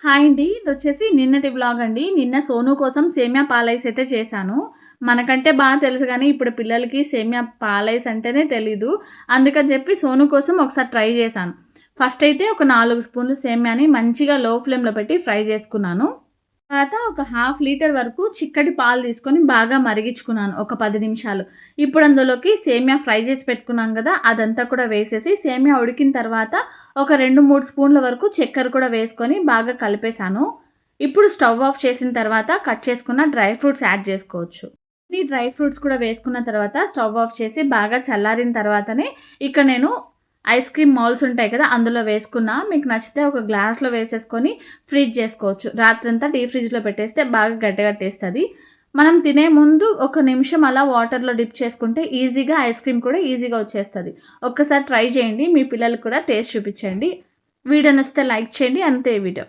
Hi అండి. ఇదొచ్చేసి నిన్నటి vlog అండి. నిన్న సోను కోసం సేమియా పాలైస్ అయితే చేశాను. మనకంటే బాగా తెలుసు గానీ, ఇప్పుడు పిల్లలకి సేమియా పాలైస్ అంటేనే తెలీదు. అందుకని చెప్పి సోను కోసం ఒకసారి ట్రై చేశాను. ఫస్ట్ అయితే ఒక 4 స్పూన్లు సేమియాని మంచిగా లో ఫ్లేమ్‌లో పెట్టి ఫ్రై చేసుకున్నాను. తర్వాత ఒక హాఫ్ లీటర్ వరకు చిక్కటి పాలు తీసుకొని బాగా మరిగించుకున్నాను ఒక 10 నిమిషాలు. ఇప్పుడు అందులోకి సేమియా ఫ్రై చేసి పెట్టుకున్నాం కదా! అదంతా కూడా వేసేసి సేమియా ఉడికిన తర్వాత ఒక 2, 3 స్పూన్ల వరకు చక్కెర కూడా వేసుకొని బాగా కలిపేశాను. ఇప్పుడు స్టవ్ ఆఫ్ చేసిన తర్వాత కట్ చేసుకున్న డ్రై ఫ్రూట్స్ యాడ్ చేసుకోవచ్చు. ఈ డ్రై ఫ్రూట్స్ కూడా వేసుకున్న తర్వాత స్టవ్ ఆఫ్ చేసి బాగా చల్లారిన తర్వాతనే ఇక్కడ నేను ఐస్ క్రీమ్ మౌల్డ్స్ ఉంటాయి కదా! అందులో వేసుకున్నా. మీకు నచ్చితే ఒక గ్లాస్‌లో వేసేసుకొని ఫ్రీజ్ చేసుకోవచ్చు. రాత్రంతా డీప్ ఫ్రిడ్జ్‌లో పెట్టేస్తే బాగా గడ్డగట్టేస్తది. మనం తినే ముందు ఒక నిమిషం అలా వాటర్‌లో డిప్ చేసుకుంటే ఈజీగా ఐస్ క్రీమ్ కూడా ఈజీగా వచ్చేస్తది. ఒక్కసారి ట్రై చేయండి. మీ పిల్లలకి కూడా టేస్ట్ చూపించండి. వీడియో నచ్చితే లైక్ చేయండి. అంతే ఈ వీడియో.